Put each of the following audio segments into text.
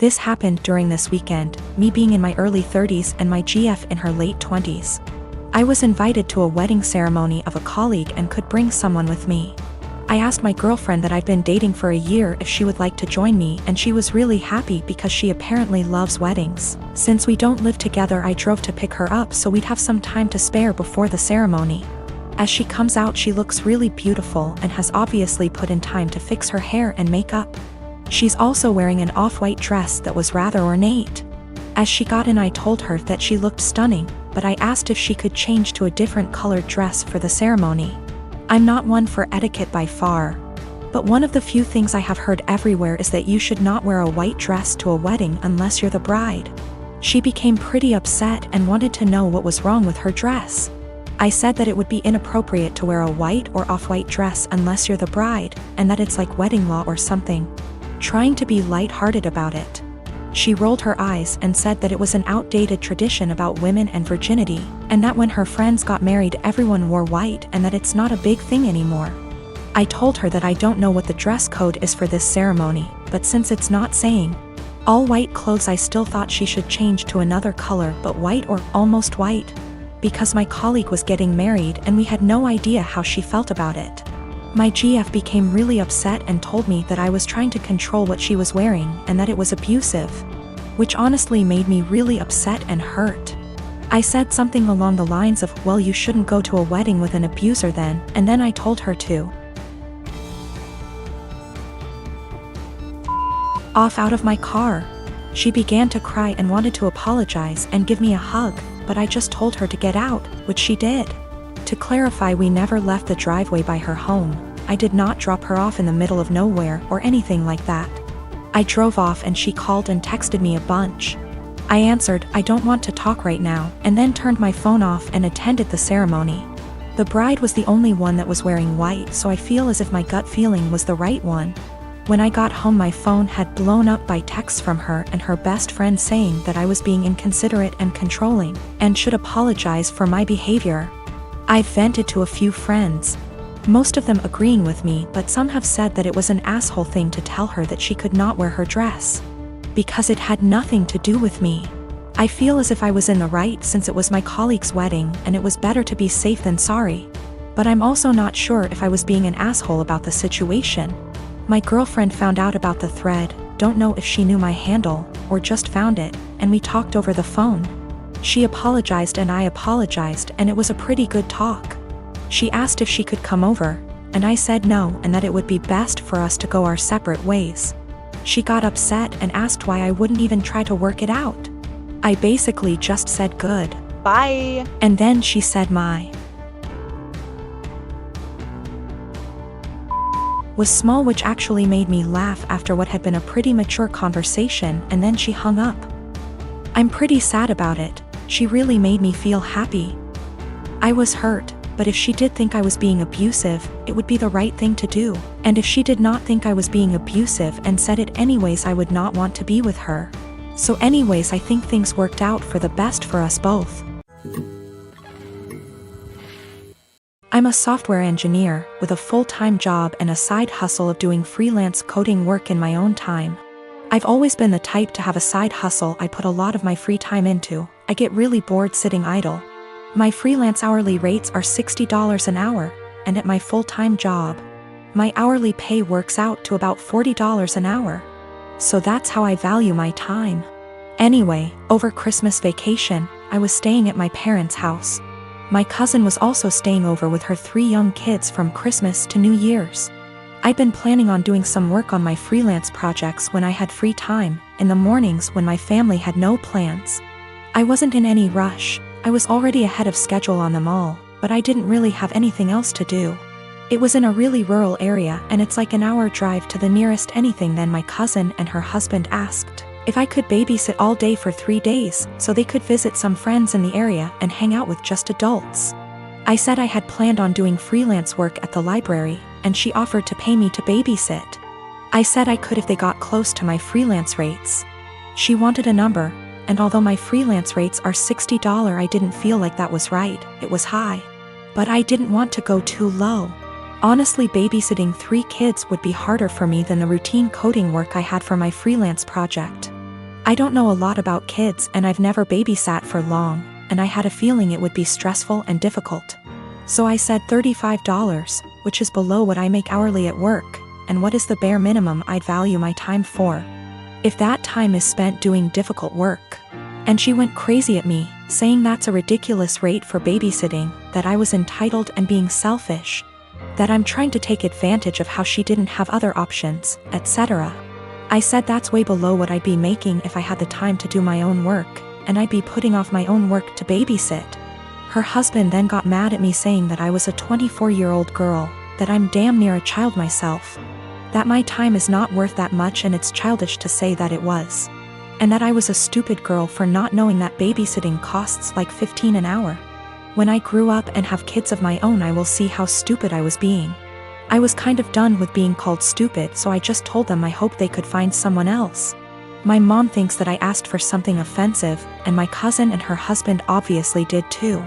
This happened during this weekend, me being in my early 30s and my GF in her late 20s. I was invited to a wedding ceremony of a colleague and could bring someone with me. I asked my girlfriend that I've been dating for a year if she would like to join me, and she was really happy because she apparently loves weddings. Since we don't live together, I drove to pick her up so we'd have some time to spare before the ceremony. As she comes out, she looks really beautiful and has obviously put in time to fix her hair and makeup. She's also wearing an off-white dress that was rather ornate. As she got in, I told her that she looked stunning, but I asked if she could change to a different colored dress for the ceremony. I'm not one for etiquette by far, but one of the few things I have heard everywhere is that you should not wear a white dress to a wedding unless you're the bride. She became pretty upset and wanted to know what was wrong with her dress. I said that it would be inappropriate to wear a white or off-white dress unless you're the bride, and that it's like wedding law or something. Trying to be light-hearted about it. She rolled her eyes and said that it was an outdated tradition about women and virginity, and that when her friends got married everyone wore white and that it's not a big thing anymore. I told her that I don't know what the dress code is for this ceremony, but since it's not saying all white clothes, I still thought she should change to another color, but white or almost white, because my colleague was getting married and we had no idea how she felt about it. My GF became really upset and told me that I was trying to control what she was wearing and that it was abusive, which honestly made me really upset and hurt. I said something along the lines of, well, you shouldn't go to a wedding with an abuser then, and then I told her to off out of my car. She began to cry and wanted to apologize and give me a hug, but I just told her to get out, which she did. To clarify, we never left the driveway by her home. I did not drop her off in the middle of nowhere or anything like that. I drove off and she called and texted me a bunch. I answered, I don't want to talk right now, and then turned my phone off and attended the ceremony. The bride was the only one that was wearing white, so I feel as if my gut feeling was the right one. When I got home, my phone had blown up by texts from her and her best friend saying that I was being inconsiderate and controlling, and should apologize for my behavior. I've vented to a few friends, most of them agreeing with me, but some have said that it was an asshole thing to tell her that she could not wear her dress, because it had nothing to do with me. I feel as if I was in the right since it was my colleague's wedding and it was better to be safe than sorry. But I'm also not sure if I was being an asshole about the situation. My girlfriend found out about the thread, don't know if she knew my handle, or just found it, and we talked over the phone. She apologized and I apologized, and it was a pretty good talk. She asked if she could come over, and I said no and that it would be best for us to go our separate ways. She got upset and asked why I wouldn't even try to work it out. I basically just said good. Bye. And then she said my was small, which actually made me laugh after what had been a pretty mature conversation, and then she hung up. I'm pretty sad about it. She really made me feel happy. I was hurt, but if she did think I was being abusive, it would be the right thing to do. And if she did not think I was being abusive and said it anyways, I would not want to be with her. So anyways, I think things worked out for the best for us both. I'm a software engineer with a full-time job and a side hustle of doing freelance coding work in my own time. I've always been the type to have a side hustle I put a lot of my free time into. I get really bored sitting idle. My freelance hourly rates are $60 an hour, and at my full-time job, my hourly pay works out to about $40 an hour. So that's how I value my time. Anyway, over Christmas vacation, I was staying at my parents' house. My cousin was also staying over with her 3 young kids from Christmas to New Year's. I'd been planning on doing some work on my freelance projects when I had free time, in the mornings when my family had no plans. I wasn't in any rush. I was already ahead of schedule on them all, but I didn't really have anything else to do. It was in a really rural area and it's like an hour drive to the nearest anything. Then my cousin and her husband asked if I could babysit all day for 3 days so they could visit some friends in the area and hang out with just adults. I said I had planned on doing freelance work at the library, and she offered to pay me to babysit. I said I could if they got close to my freelance rates. She wanted a number, and although my freelance rates are $60, I didn't feel like that was right. It was high. But I didn't want to go too low. Honestly, babysitting 3 kids would be harder for me than the routine coding work I had for my freelance project. I don't know a lot about kids and I've never babysat for long, and I had a feeling it would be stressful and difficult. So I said $35, which is below what I make hourly at work, and what is the bare minimum I'd value my time for, if that time is spent doing difficult work. And she went crazy at me, saying that's a ridiculous rate for babysitting, that I was entitled and being selfish, that I'm trying to take advantage of how she didn't have other options, etc. I said that's way below what I'd be making if I had the time to do my own work, and I'd be putting off my own work to babysit. Her husband then got mad at me, saying that I was a 24-year-old girl, that I'm damn near a child myself, that my time is not worth that much and it's childish to say that it was, and that I was a stupid girl for not knowing that babysitting costs like $15 an hour. When I grew up and have kids of my own, I will see how stupid I was being. I was kind of done with being called stupid, so I just told them I hope they could find someone else. My mom thinks that I asked for something offensive, and my cousin and her husband obviously did too.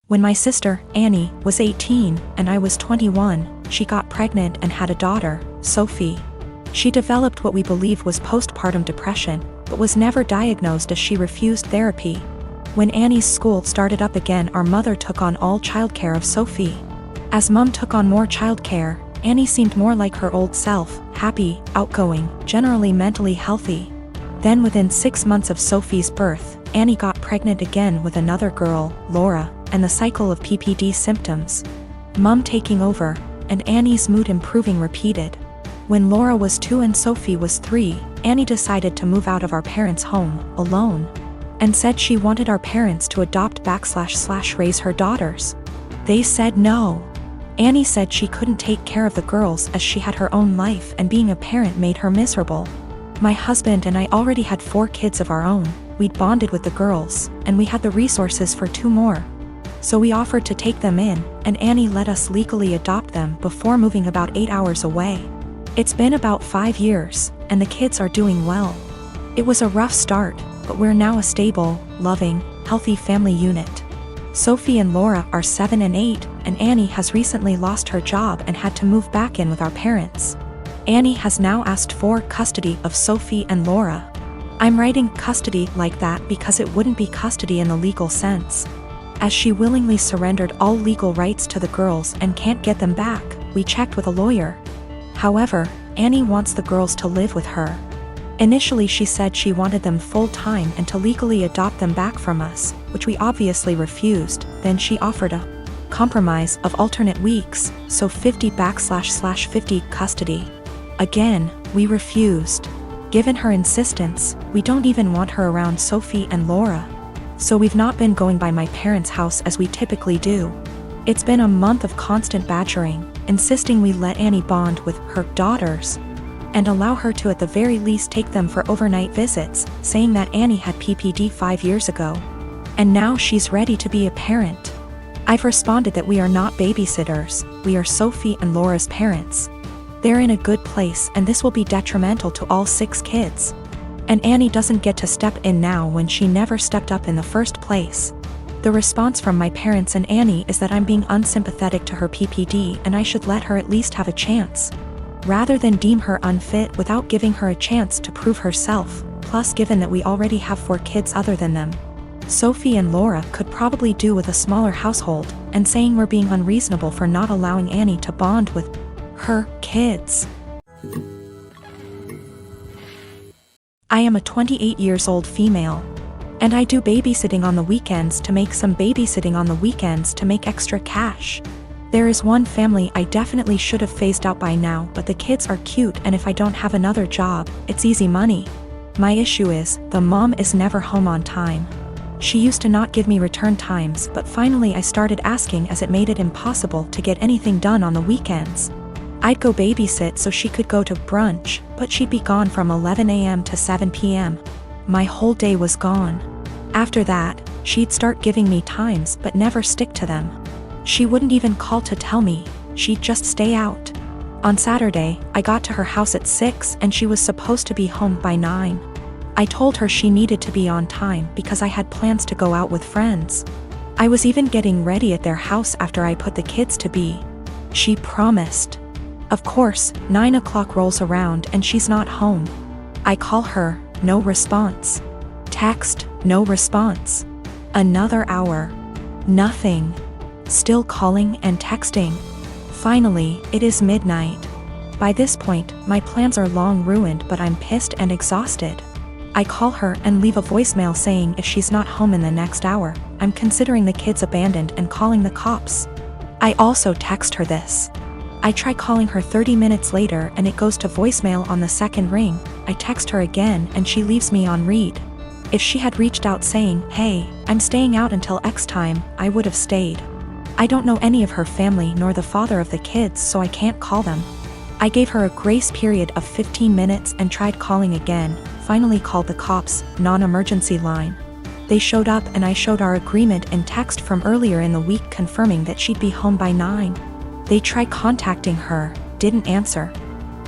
When my sister, Annie, was 18 and I was 21, she got pregnant and had a daughter, Sophie. She developed what we believe was postpartum depression, but was never diagnosed as she refused therapy. When Annie's school started up again, our mother took on all childcare of Sophie. As Mom took on more childcare, Annie seemed more like her old self, happy, outgoing, generally mentally healthy. Then within 6 months of Sophie's birth, Annie got pregnant again with another girl, Laura, and the cycle of PPD symptoms, Mom taking over, and Annie's mood improving repeated. When Laura was 2 and Sophie was 3, Annie decided to move out of our parents' home, alone, and said she wanted our parents to adopt / raise her daughters. They said no. Annie said she couldn't take care of the girls as she had her own life and being a parent made her miserable. My husband and I already had 4 kids of our own, we'd bonded with the girls, and we had the resources for 2 more. So we offered to take them in, and Annie let us legally adopt them before moving about 8 hours away. It's been about 5 years, and the kids are doing well. It was a rough start, but we're now a stable, loving, healthy family unit. Sophie and Laura are 7 and 8, and Annie has recently lost her job and had to move back in with our parents. Annie has now asked for custody of Sophie and Laura. I'm writing custody like that because it wouldn't be custody in the legal sense, as she willingly surrendered all legal rights to the girls and can't get them back. We checked with a lawyer. However, Annie wants the girls to live with her. Initially she said she wanted them full-time and to legally adopt them back from us, which we obviously refused. Then she offered a compromise of alternate weeks, so 50 / 50 custody. Again, we refused. Given her insistence, we don't even want her around Sophie and Laura. So we've not been going by my parents' house as we typically do. It's been a month of constant badgering, insisting we let Annie bond with her daughters and allow her to at the very least take them for overnight visits, saying that Annie had PPD 5 years ago, and now she's ready to be a parent. I've responded that we are not babysitters, we are Sophie and Laura's parents. They're in a good place and this will be detrimental to all 6 kids. And Annie doesn't get to step in now when she never stepped up in the first place. The response from my parents and Annie is that I'm being unsympathetic to her PPD and I should let her at least have a chance, rather than deem her unfit without giving her a chance to prove herself. Plus, given that we already have 4 kids other than them, Sophie and Laura could probably do with a smaller household, and saying we're being unreasonable for not allowing Annie to bond with her kids. I am a 28-year-old female, and I do babysitting on the weekends to make extra cash. There is one family I definitely should have phased out by now, but the kids are cute and if I don't have another job, it's easy money. My issue is, the mom is never home on time. She used to not give me return times, but finally I started asking as it made it impossible to get anything done on the weekends. I'd go babysit so she could go to brunch, but she'd be gone from 11 a.m. to 7 p.m. My whole day was gone. After that, she'd start giving me times but never stick to them. She wouldn't even call to tell me, she'd just stay out. On Saturday, I got to her house at 6 and she was supposed to be home by 9. I told her she needed to be on time because I had plans to go out with friends. I was even getting ready at their house after I put the kids to bed. She promised. Of course, 9 o'clock rolls around and she's not home. I call her, no response. Text, no response. Another hour. Nothing. Still calling and texting. Finally, it is midnight. By this point, my plans are long ruined, but I'm pissed and exhausted. I call her and leave a voicemail saying if she's not home in the next hour, I'm considering the kids abandoned and calling the cops. I also text her this. I try calling her 30 minutes later and it goes to voicemail on the second ring. I text her again and she leaves me on read. If she had reached out saying, hey, I'm staying out until X time, I would have stayed. I don't know any of her family nor the father of the kids, so I can't call them. I gave her a grace period of 15 minutes and tried calling again, finally called the cops, non-emergency line. They showed up and I showed our agreement in text from earlier in the week confirming that she'd be home by 9. They tried contacting her, didn't answer.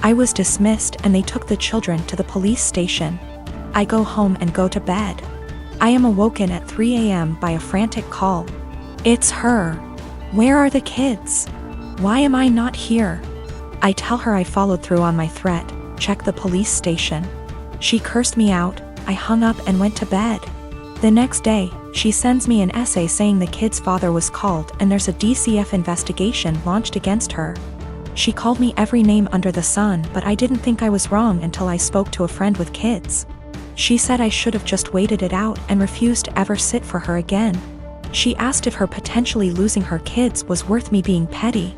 I was dismissed and they took the children to the police station. I go home and go to bed. I am awoken at 3 a.m. by a frantic call. It's her. Where are the kids? Why am I not here? I tell her I followed through on my threat, check the police station. She cursed me out, I hung up and went to bed. The next day, she sends me an essay saying the kid's father was called and there's a DCF investigation launched against her. She called me every name under the sun, but I didn't think I was wrong until I spoke to a friend with kids. She said I should have just waited it out and refused to ever sit for her again. She asked if her potentially losing her kids was worth me being petty.